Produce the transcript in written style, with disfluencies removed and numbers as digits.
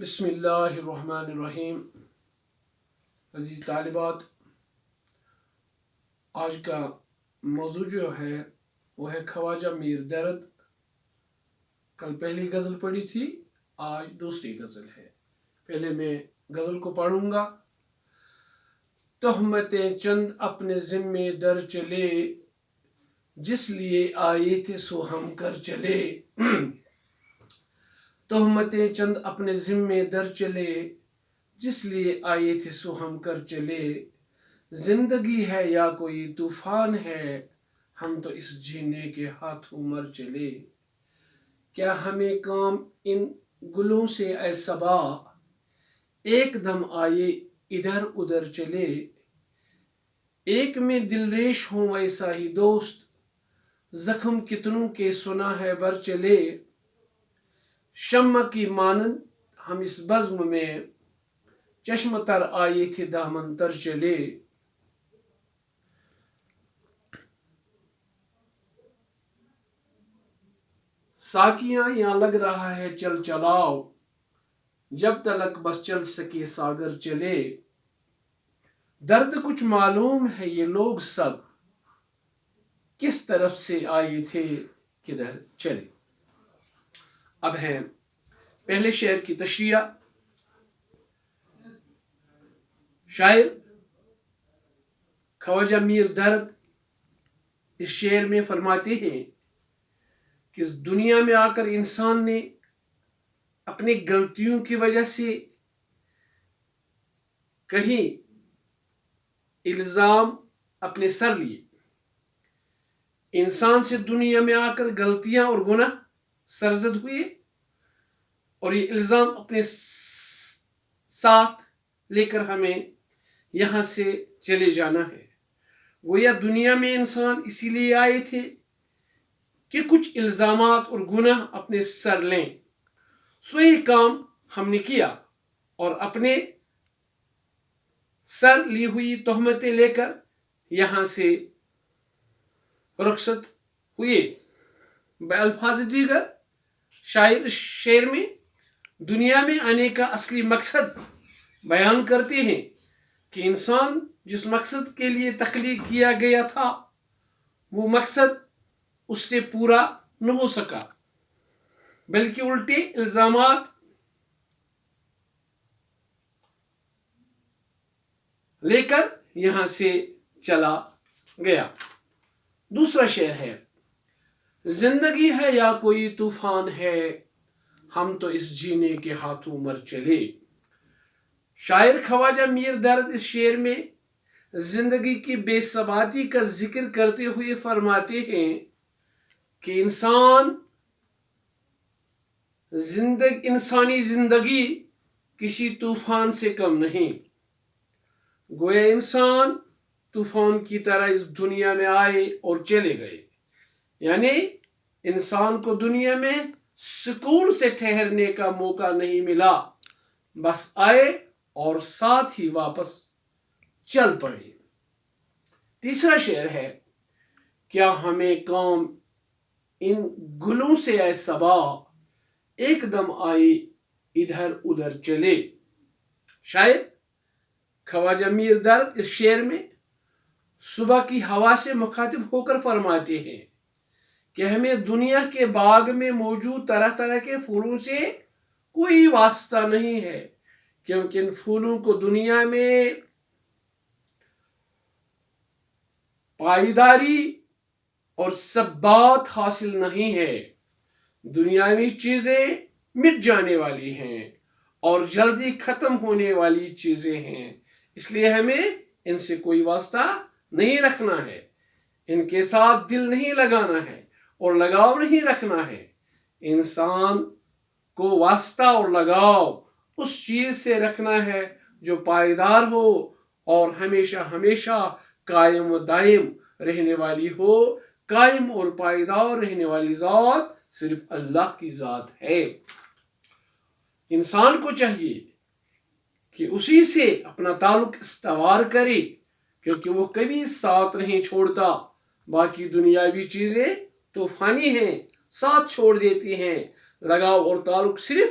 بسم اللہ الرحمن الرحیم۔ عزیز طالبات، آج کا موضوع جو ہے وہ ہے خواجہ میر درد۔ کل پہلی غزل پڑھی تھی، آج دوسری غزل ہے۔ پہلے میں غزل کو پڑھوں گا۔ تہمتیں چند اپنے ذمے در چلے، جس لیے آئے تھے سو ہم کر چلے۔ تہمتیں چند اپنے ذمے در چلے، جس لیے آئے تھے سو ہم کر چلے۔ زندگی ہے یا کوئی طوفان ہے، ہم تو اس جینے کے ہاتھوں مر چلے۔ کیا ہمیں کام ان گلوں سے اے صبا، ایک دم آئے ادھر ادھر چلے۔ ایک میں دل ریش ہوں ایسا ہی دوست، زخم کتنوں کے سنا ہے بر چلے۔ شمع کی مانند ہم اس بزم میں، چشم تر آئے تھے دامن تر چلے۔ ساکیاں یہاں لگ رہا ہے چل چلاؤ، جب تلک بس چل سکے ساگر چلے۔ درد کچھ معلوم ہے یہ لوگ سب، کس طرف سے آئے تھے کدھر چلے۔ اب ہے پہلے شعر کی تشریح۔ شاعر خواجہ میر درد اس شعر میں فرماتے ہیں کہ اس دنیا میں آ کر انسان نے اپنی غلطیوں کی وجہ سے کہیں الزام اپنے سر لیے۔ انسان سے دنیا میں آ کر غلطیاں اور گناہ سرزد ہوئے، اور یہ الزام اپنے ساتھ لے کر ہمیں یہاں سے چلے جانا ہے۔ گویا دنیا میں انسان اسی لیے آئے تھے کہ کچھ الزامات اور گناہ اپنے سر لیں۔ سو یہ کام ہم نے کیا اور اپنے سر لی ہوئی تہمتیں لے کر یہاں سے رخصت ہوئے۔ بالفاظ دیگر شاعر اس شعر میں دنیا میں آنے کا اصلی مقصد بیان کرتے ہیں کہ انسان جس مقصد کے لیے تخلیق کیا گیا تھا وہ مقصد اس سے پورا نہ ہو سکا، بلکہ الٹے الزامات لے کر یہاں سے چلا گیا۔ دوسرا شعر ہے، زندگی ہے یا کوئی طوفان ہے، ہم تو اس جینے کے ہاتھوں مر چلے۔ شاعر خواجہ میر درد اس شعر میں زندگی کی بے ثباتی کا ذکر کرتے ہوئے فرماتے ہیں کہ انسانی زندگی کسی طوفان سے کم نہیں۔ گویا انسان طوفان کی طرح اس دنیا میں آئے اور چلے گئے، یعنی انسان کو دنیا میں سکون سے ٹھہرنے کا موقع نہیں ملا، بس آئے اور ساتھ ہی واپس چل پڑے۔ تیسرا شعر ہے، کیا ہمیں کام ان گلوں سے اے صبا، ایک دم آئے ادھر ادھر چلے۔ شاعر خواجہ میر درد اس شعر میں صبح کی ہوا سے مخاطب ہو کر فرماتے ہیں کہ ہمیں دنیا کے باغ میں موجود طرح طرح کے پھولوں سے کوئی واسطہ نہیں ہے، کیونکہ ان پھولوں کو دنیا میں پائیداری اور ثبات حاصل نہیں ہے۔ دنیاوی چیزیں مٹ جانے والی ہیں اور جلدی ختم ہونے والی چیزیں ہیں، اس لیے ہمیں ان سے کوئی واسطہ نہیں رکھنا ہے، ان کے ساتھ دل نہیں لگانا ہے اور لگاؤ نہیں رکھنا ہے۔ انسان کو واسطہ اور لگاؤ اس چیز سے رکھنا ہے جو پائیدار ہو اور ہمیشہ ہمیشہ قائم و دائم رہنے والی ہو۔ قائم اور پائیدار رہنے والی ذات صرف اللہ کی ذات ہے۔ انسان کو چاہیے کہ اسی سے اپنا تعلق استوار کرے، کیونکہ وہ کبھی ساتھ نہیں چھوڑتا۔ باقی دنیاوی چیزیں طوفانی ہیں، ساتھ چھوڑ دیتی ہیں۔ لگاؤ اور تعلق صرف